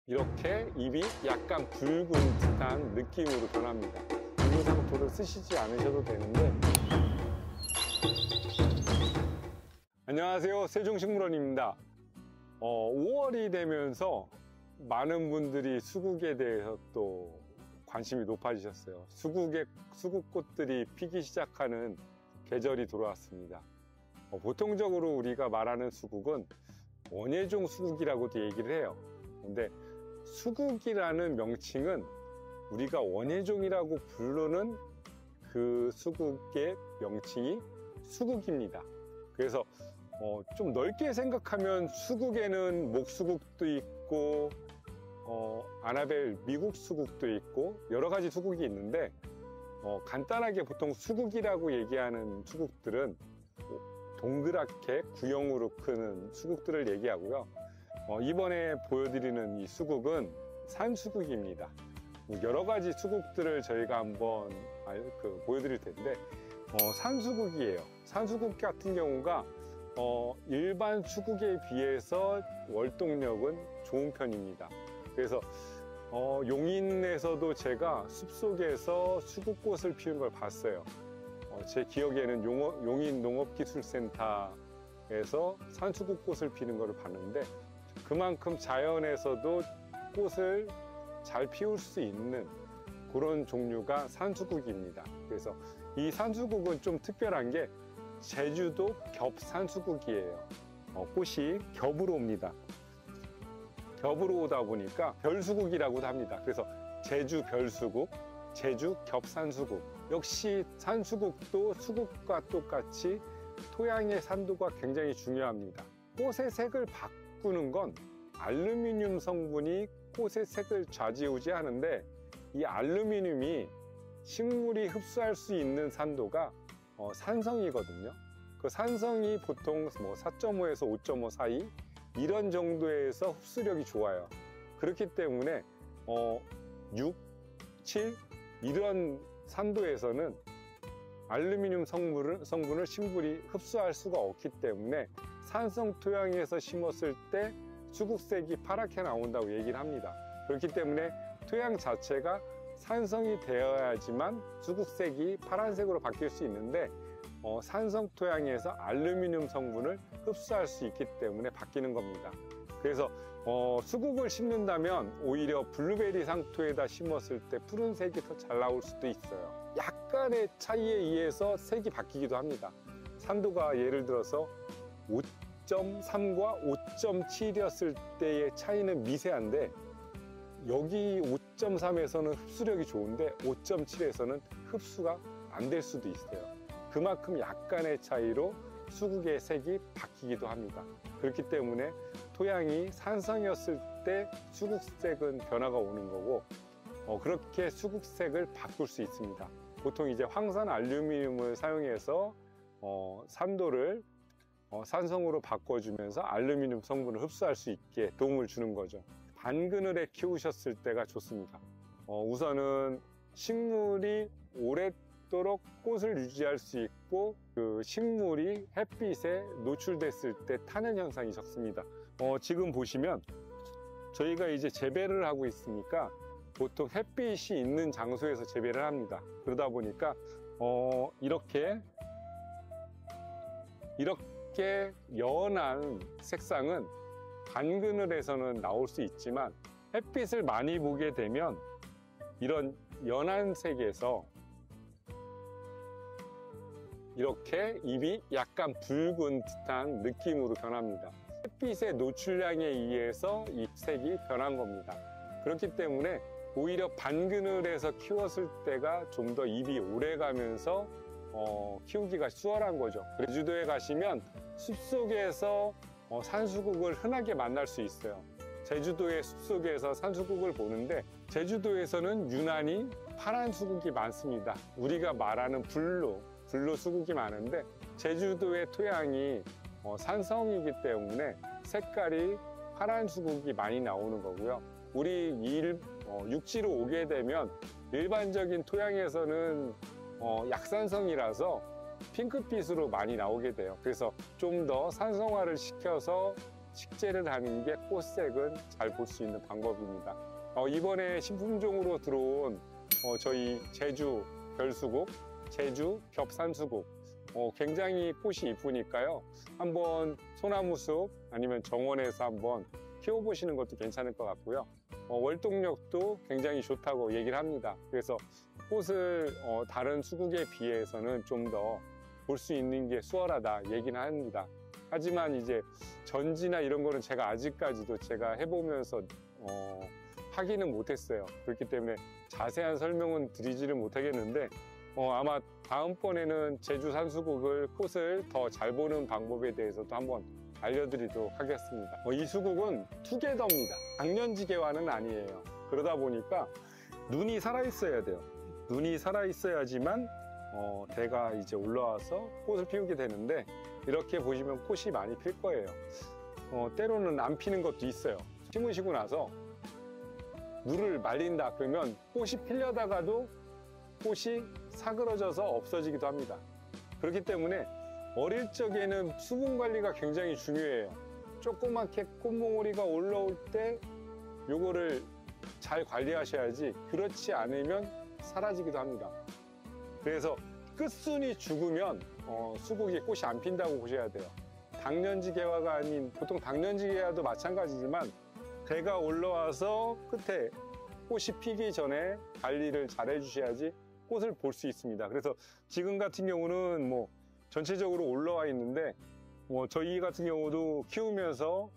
이렇게 입이 약간 붉은 듯한 느낌으로 변합니다. 유효상토를 쓰시지 않으셔도 되는데. 안녕하세요, 세종식물원입니다. 5월이 되면서 많은 분들이 수국에 대해서 또 관심이 높아지셨어요. 수국꽃들이 피기 시작하는 계절이 돌아왔습니다. 보통적으로 우리가 말하는 수국은 원예종 수국이라고도 얘기를 해요. 근데 수국이라는 명칭은 우리가 원예종이라고 부르는 그 수국의 명칭이 수국입니다. 그래서 좀 넓게 생각하면 수국에는 목수국도 있고 아나벨 미국 수국도 있고 여러 가지 수국이 있는데, 간단하게 보통 수국이라고 얘기하는 수국들은 동그랗게 구형으로 크는 수국들을 얘기하고요. 이번에 보여드리는 이 수국은 산수국입니다. 여러 가지 수국들을 저희가 한번 보여드릴 텐데, 산수국이에요. 산수국 같은 경우가 일반 수국에 비해서 월동력은 좋은 편입니다. 그래서 용인에서도 제가 숲속에서 수국꽃을 피운 걸 봤어요. 제 기억에는 용인 농업기술센터에서 산수국꽃을 피는 걸 봤는데, 그만큼 자연에서도 꽃을 잘 피울 수 있는 그런 종류가 산수국입니다. 그래서 이 산수국은 좀 특별한 게 제주도 겹산수국이에요. 꽃이 겹으로 옵니다. 겹으로 오다 보니까 별수국이라고도 합니다. 그래서 제주 별수국, 제주 겹산수국. 역시 산수국도 수국과 똑같이 토양의 산도가 굉장히 중요합니다. 꽃의 색을 바꾸는 건 알루미늄 성분이 꽃의 색을 좌지우지하는데, 이 알루미늄이 식물이 흡수할 수 있는 산도가 산성이거든요. 그 산성이 보통 4.5에서 5.5 사이 이런 정도에서 흡수력이 좋아요. 그렇기 때문에 6, 7 이런 산도에서는 알루미늄 성분을 식물이 흡수할 수가 없기 때문에 산성 토양에서 심었을 때 수국색이 파랗게 나온다고 얘기를 합니다. 그렇기 때문에 토양 자체가 산성이 되어야지만 수국색이 파란색으로 바뀔 수 있는데, 산성 토양에서 알루미늄 성분을 흡수할 수 있기 때문에 바뀌는 겁니다. 그래서 수국을 심는다면 오히려 블루베리 상토에다 심었을 때 푸른색이 더 잘 나올 수도 있어요. 약간의 차이에 의해서 색이 바뀌기도 합니다. 산도가 예를 들어서 5.3과 5.7이었을 때의 차이는 미세한데, 여기 5.3에서는 흡수력이 좋은데 5.7에서는 흡수가 안 될 수도 있어요. 그만큼 약간의 차이로 수국의 색이 바뀌기도 합니다. 그렇기 때문에 토양이 산성이었을 때 수국색은 변화가 오는 거고, 그렇게 수국색을 바꿀 수 있습니다. 보통 이제 황산 알루미늄을 사용해서 산도를 산성으로 바꿔주면서 알루미늄 성분을 흡수할 수 있게 도움을 주는 거죠. 반그늘에 키우셨을 때가 좋습니다. 우선은 식물이 오랫도록 꽃을 유지할 수 있고, 그 식물이 햇빛에 노출됐을 때 타는 현상이 적습니다. 지금 보시면 저희가 이제 재배를 하고 있으니까 보통 햇빛이 있는 장소에서 재배를 합니다. 그러다 보니까 이렇게 연한 색상은 반그늘에서는 나올 수 있지만, 햇빛을 많이 보게 되면 이런 연한 색에서 이렇게 잎이 약간 붉은 듯한 느낌으로 변합니다. 햇빛의 노출량에 의해서 잎색이 변한 겁니다. 그렇기 때문에 오히려 반그늘에서 키웠을 때가 좀 더 잎이 오래가면서 키우기가 수월한 거죠. 제주도에 가시면 숲속에서 산수국을 흔하게 만날 수 있어요. 제주도의 숲속에서 산수국을 보는데, 제주도에서는 유난히 파란 수국이 많습니다. 우리가 말하는 블루 수국이 많은데, 제주도의 토양이 산성이기 때문에 색깔이 파란 수국이 많이 나오는 거고요. 우리 육지로 오게 되면 일반적인 토양에서는 약산성이라서 핑크빛으로 많이 나오게 돼요. 그래서 좀 더 산성화를 시켜서 식재를 하는 게 꽃색은 잘 볼 수 있는 방법입니다. 이번에 신품종으로 들어온 저희 제주 별수국, 제주 겹산수국, 굉장히 꽃이 이쁘니까요. 한번 소나무숲 아니면 정원에서 한번 키워보시는 것도 괜찮을 것 같고요. 월동력도 굉장히 좋다고 얘기를 합니다. 그래서 꽃을 다른 수국에 비해서는 좀 더 볼 수 있는 게 수월하다 얘기는 합니다. 하지만 이제 전지나 이런 거는 제가 아직까지도 제가 해보면서 하기는 못했어요. 그렇기 때문에 자세한 설명은 드리지를 못하겠는데 아마 다음번에는 제주 산수국을 꽃을 더 잘 보는 방법에 대해서도 한번 알려드리도록 하겠습니다. 이 수국은 투게더입니다. 당년지개화는 아니에요. 그러다 보니까 눈이 살아있어야 돼요. 눈이 살아있어야지만 대가 이제 올라와서 꽃을 피우게 되는데, 이렇게 보시면 꽃이 많이 필 거예요. 때로는 안 피는 것도 있어요. 심으시고 나서 물을 말린다 그러면 꽃이 피려다가도 꽃이 사그러져서 없어지기도 합니다. 그렇기 때문에 어릴 적에는 수분 관리가 굉장히 중요해요. 조그맣게 꽃몽오리가 올라올 때 요거를 잘 관리하셔야지, 그렇지 않으면 사라지기도 합니다. 그래서 끝순이 죽으면 수국이 꽃이 안 핀다고 보셔야 돼요. 당년지 개화가 아닌, 보통 당년지 개화도 마찬가지지만 대가 올라와서 끝에 꽃이 피기 전에 관리를 잘 해주셔야지 꽃을 볼 수 있습니다. 그래서 지금 같은 경우는 뭐 전체적으로 올라와 있는데, 저희 같은 경우도 키우면서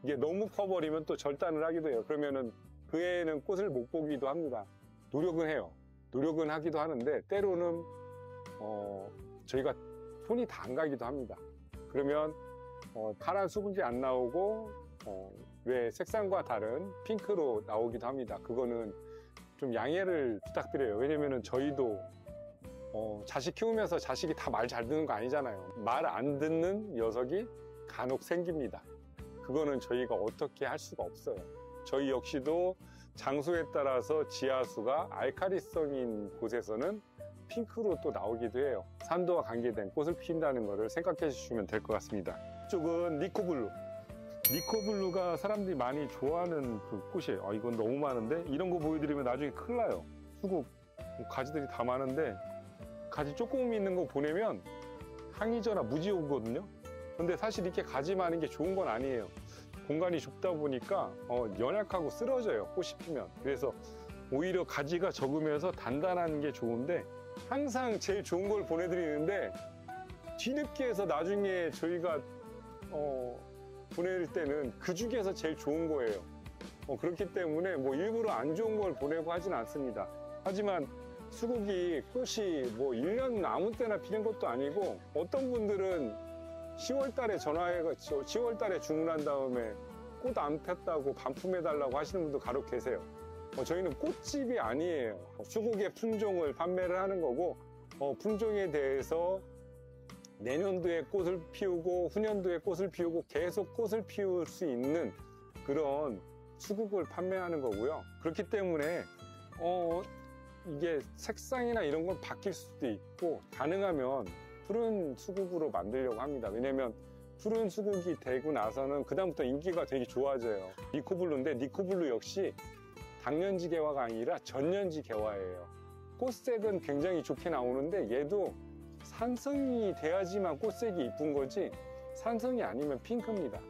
이게 너무 커버리면 또 절단을 하기도 해요. 그러면은 그 애는 꽃을 못 보기도 합니다. 노력은 해요. 노력은 하기도 하는데 때로는 저희가 손이 다 안 가기도 합니다. 그러면 파란 수국이 안 나오고 왜 색상과 다른 핑크로 나오기도 합니다. 그거는 좀 양해를 부탁드려요. 왜냐면은 저희도 자식 키우면서 자식이 다 말 잘 듣는 거 아니잖아요. 말 안 듣는 녀석이 간혹 생깁니다. 그거는 저희가 어떻게 할 수가 없어요. 저희 역시도 장소에 따라서 지하수가 알칼리성인 곳에서는 핑크로 또 나오기도 해요. 산도와 관계된 꽃을 피운다는 것을 생각해 주시면 될 것 같습니다. 이쪽은 니코블루. 니코블루가 사람들이 많이 좋아하는 그 꽃이에요. 이건 너무 많은데 이런 거 보여드리면 나중에 큰일 나요. 수국 가지들이 다 많은데 가지 조금 있는 거 보내면 항의전화 무지 오거든요. 근데 사실 이렇게 가지 많은 게 좋은 건 아니에요. 공간이 좁다 보니까 연약하고 쓰러져요, 꽃이 피면. 그래서 오히려 가지가 적으면서 단단한 게 좋은데, 항상 제일 좋은 걸 보내드리는데 뒤늦게 해서 나중에 저희가 보낼 때는 그 중에서 제일 좋은 거예요. 그렇기 때문에 뭐 일부러 안 좋은 걸 보내고 하진 않습니다. 하지만 수국이 꽃이 뭐 1년 아무 때나 피는 것도 아니고, 어떤 분들은 10월 달에 전화해가지고 10월 달에 주문한 다음에 꽃 안 폈다고 반품해달라고 하시는 분도 간혹 계세요. 저희는 꽃집이 아니에요. 수국의 품종을 판매를 하는 거고, 품종에 대해서 내년도에 꽃을 피우고 후년도에 꽃을 피우고 계속 꽃을 피울 수 있는 그런 수국을 판매하는 거고요. 그렇기 때문에 이게 색상이나 이런 건 바뀔 수도 있고, 가능하면 푸른 수국으로 만들려고 합니다. 왜냐면 푸른 수국이 되고 나서는 그다음부터 인기가 되게 좋아져요. 니코블루인데 니코블루 역시 당년지 개화가 아니라 전년지 개화예요. 꽃색은 굉장히 좋게 나오는데 얘도 산성이 돼야지만 꽃색이 이쁜 거지, 산성이 아니면 핑크입니다.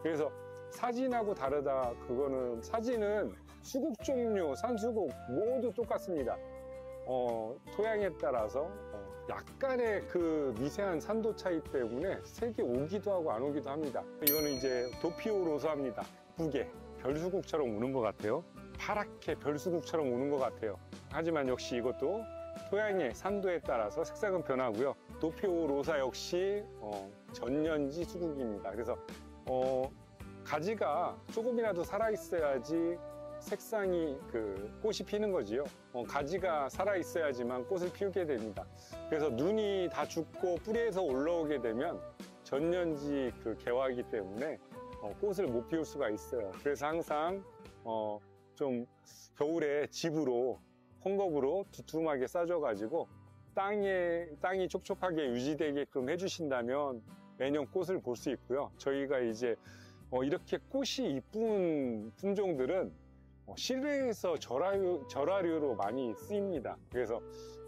그래서 사진하고 다르다. 그거는 사진은 수국 종류, 산수국 모두 똑같습니다. 토양에 따라서 약간의 그 미세한 산도 차이 때문에 색이 오기도 하고 안 오기도 합니다. 이거는 이제 도피오로사입니다. 예쁘게 별수국처럼 우는 것 같아요. 파랗게 별수국처럼 우는 것 같아요. 하지만 역시 이것도 토양의 산도에 따라서 색상은 변하고요. 도피오로사 역시 전년지 수국입니다. 그래서 가지가 조금이라도 살아있어야지 색상이 꽃이 피는 거지요. 가지가 살아있어야지만 꽃을 피우게 됩니다. 그래서 눈이 다 죽고 뿌리에서 올라오게 되면 전년지 개화이기 때문에 꽃을 못 피울 수가 있어요. 그래서 항상 좀 겨울에 집으로 헝겊으로 두툼하게 싸줘가지고 땅이 촉촉하게 유지되게끔 해주신다면 매년 꽃을 볼 수 있고요. 저희가 이제 이렇게 꽃이 이쁜 품종들은 실내에서 절화류로 많이 쓰입니다. 그래서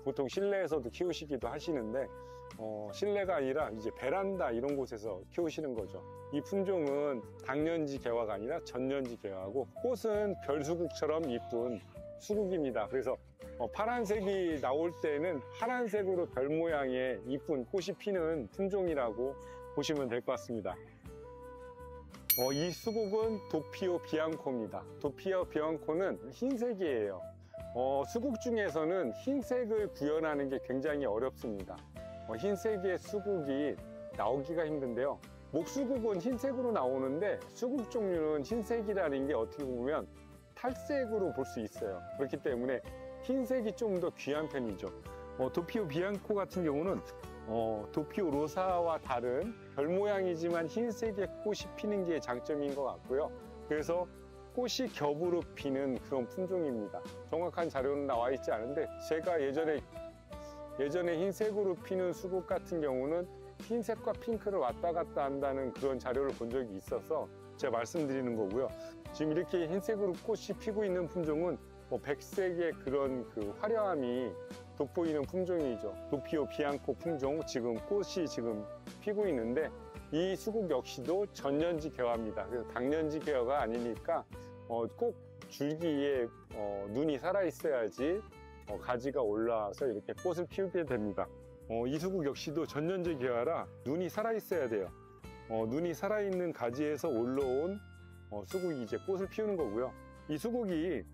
보통 실내에서도 키우시기도 하시는데 실내가 아니라 이제 베란다 이런 곳에서 키우시는 거죠. 이 품종은 당년지 개화가 아니라 전년지 개화고, 꽃은 별수국처럼 이쁜 수국입니다. 그래서 파란색이 나올 때는 파란색으로 별 모양의 이쁜 꽃이 피는 품종이라고 보시면 될 것 같습니다. 이 수국은 도피오 비앙코입니다. 도피오 비앙코는 흰색이에요. 수국 중에서는 흰색을 구현하는 게 굉장히 어렵습니다. 흰색의 수국이 나오기가 힘든데요. 목수국은 흰색으로 나오는데 수국 종류는 흰색이라는 게 어떻게 보면 탈색으로 볼 수 있어요. 그렇기 때문에 흰색이 좀 더 귀한 편이죠. 도피오 비앙코 같은 경우는 도피오 로사와 다른 별 모양이지만 흰색의 꽃이 피는 게 장점인 것 같고요. 그래서 꽃이 겹으로 피는 그런 품종입니다. 정확한 자료는 나와 있지 않은데, 제가 예전에 흰색으로 피는 수국 같은 경우는 흰색과 핑크를 왔다 갔다 한다는 그런 자료를 본 적이 있어서 제가 말씀드리는 거고요. 지금 이렇게 흰색으로 꽃이 피고 있는 품종은 백색의 그런 그 화려함이 돋보이는 품종이죠. 도피오 비앙코 품종, 지금 꽃이 지금 피고 있는데, 이 수국 역시도 전년지 개화입니다. 그래서 당년지 개화가 아니니까 꼭 줄기에 눈이 살아 있어야지 가지가 올라와서 이렇게 꽃을 피우게 됩니다. 이 수국 역시도 전년지 개화라 눈이 살아 있어야 돼요. 눈이 살아있는 가지에서 올라온 수국이 이제 꽃을 피우는 거고요. 이 수국이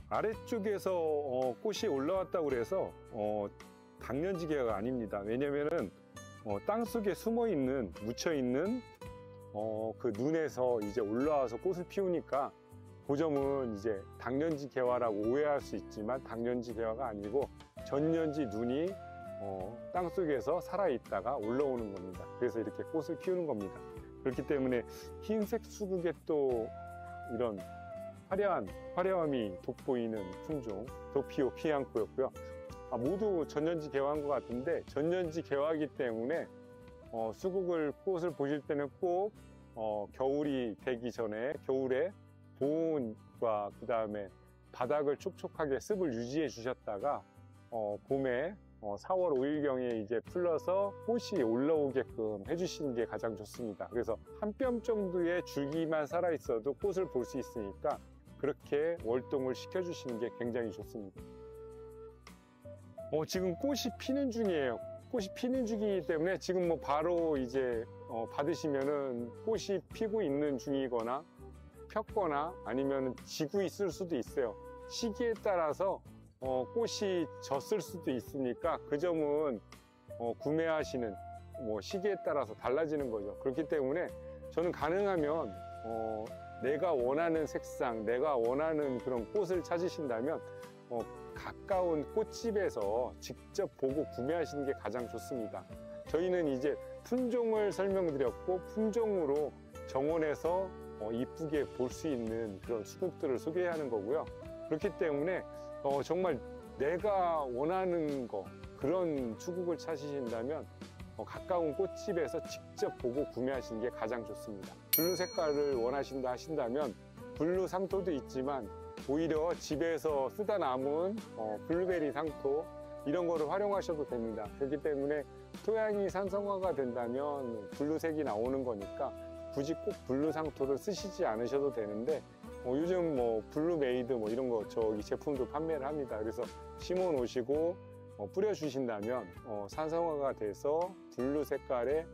아래쪽에서 꽃이 올라왔다고 그래서 당년지 개화가 아닙니다. 왜냐면은 땅속에 숨어있는, 묻혀있는 그 눈에서 이제 올라와서 꽃을 피우니까, 그 점은 이제 당년지 개화라고 오해할 수 있지만 당년지 개화가 아니고 전년지 눈이 땅속에서 살아있다가 올라오는 겁니다. 그래서 이렇게 꽃을 피우는 겁니다. 그렇기 때문에 흰색 수국에 또 이런 화려함이 돋보이는 품종 도피오 비앙코였고요. 모두 전년지 개화인 것 같은데, 전년지 개화이기 때문에 수국을 꽃을 보실 때는 꼭 겨울이 되기 전에, 겨울에 보온과 그 다음에 바닥을 촉촉하게 습을 유지해 주셨다가 봄에 4월 5일경에 이제 풀러서 꽃이 올라오게끔 해주시는 게 가장 좋습니다. 그래서 한 뼘 정도의 줄기만 살아 있어도 꽃을 볼 수 있으니까 그렇게 월동을 시켜주시는 게 굉장히 좋습니다. 지금 꽃이 피는 중이에요. 꽃이 피는 중이기 때문에 지금 뭐 바로 이제 받으시면은 꽃이 피고 있는 중이거나 폈거나 아니면 지고 있을 수도 있어요. 시기에 따라서 꽃이 졌을 수도 있으니까 그 점은 구매하시는 시기에 따라서 달라지는 거죠. 그렇기 때문에 저는 가능하면 내가 원하는 색상, 내가 원하는 그런 꽃을 찾으신다면 가까운 꽃집에서 직접 보고 구매하시는 게 가장 좋습니다. 저희는 이제 품종을 설명드렸고, 품종으로 정원에서 이쁘게 볼 수 있는 그런 수국들을 소개하는 거고요. 그렇기 때문에 정말 내가 원하는 그런 수국을 찾으신다면 가까운 꽃집에서 직접 보고 구매하시는 게 가장 좋습니다. 블루 색깔을 원하신다 하신다면 블루 상토도 있지만, 오히려 집에서 쓰다 남은 블루베리 상토 이런 거를 활용하셔도 됩니다. 그렇기 때문에 토양이 산성화가 된다면 블루색이 나오는 거니까 굳이 꼭 블루 상토를 쓰시지 않으셔도 되는데, 요즘 블루메이드 이런 거 저기 제품도 판매를 합니다. 그래서 심어 놓으시고 뿌려 주신다면 산성화가 돼서 블루 색깔의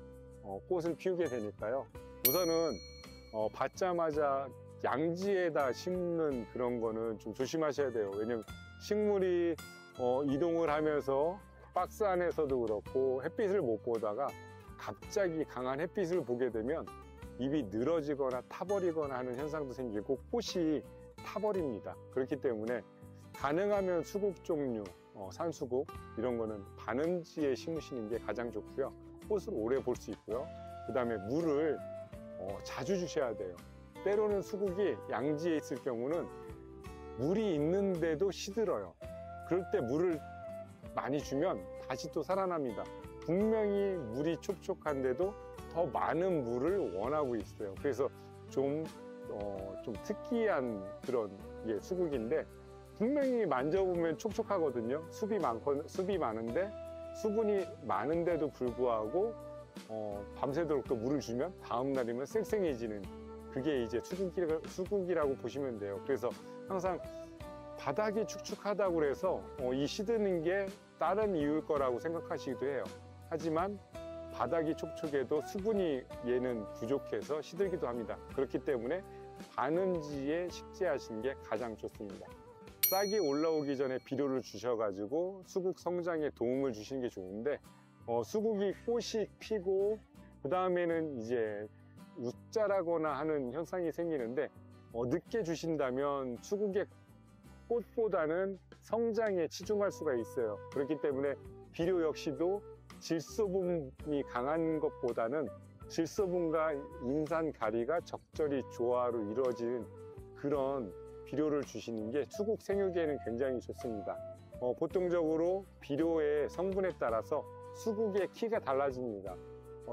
꽃을 피우게 되니까요. 우선은 받자마자 양지에다 심는 그런 거는 좀 조심하셔야 돼요. 왜냐면 식물이 이동을 하면서 박스 안에서도 그렇고 햇빛을 못 보다가 갑자기 강한 햇빛을 보게 되면 잎이 늘어지거나 타버리거나 하는 현상도 생기고 꽃이 타버립니다. 그렇기 때문에 가능하면 수국 종류, 산수국 이런 거는 반음지에 심으시는 게 가장 좋고요. 꽃을 오래 볼 수 있고요. 그 다음에 물을 자주 주셔야 돼요. 때로는 수국이 양지에 있을 경우는 물이 있는데도 시들어요. 그럴 때 물을 많이 주면 다시 또 살아납니다. 분명히 물이 촉촉한데도 더 많은 물을 원하고 있어요. 그래서 좀 특이한 그런 수국인데 분명히 만져보면 촉촉하거든요. 숲이 많은데 수분이 많은데도 불구하고 밤새도록 또 물을 주면 다음 날이면 쌩쌩해지는 그게 이제 수국이라고 보시면 돼요. 그래서 항상 바닥이 축축하다고 그래서 이 시드는 게 다른 이유일 거라고 생각하시기도 해요. 하지만 바닥이 촉촉해도 수분이 얘는 부족해서 시들기도 합니다. 그렇기 때문에 반음지에 식재하시는 게 가장 좋습니다. 싹이 올라오기 전에 비료를 주셔가지고 수국 성장에 도움을 주시는 게 좋은데 수국이 꽃이 피고 그 다음에는 이제 웃자라거나 하는 현상이 생기는데 늦게 주신다면 수국의 꽃보다는 성장에 치중할 수가 있어요. 그렇기 때문에 비료 역시도 질소분이 강한 것보다는 질소분과 인산 가리가 적절히 조화로 이루어진 그런 비료를 주시는 게 수국 생육에는 굉장히 좋습니다. 보통적으로 비료의 성분에 따라서 수국의 키가 달라집니다.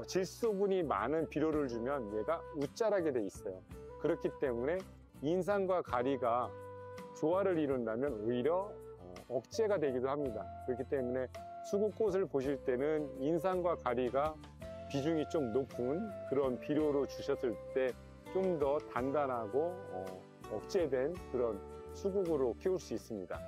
질소분이 많은 비료를 주면 얘가 웃자라게 돼 있어요. 그렇기 때문에 인산과 가리가 조화를 이룬다면 오히려 억제가 되기도 합니다. 그렇기 때문에 수국꽃을 보실 때는 인산과 가리가 비중이 좀 높은 그런 비료로 주셨을 때 좀 더 단단하고 억제된 그런 수국으로 키울 수 있습니다.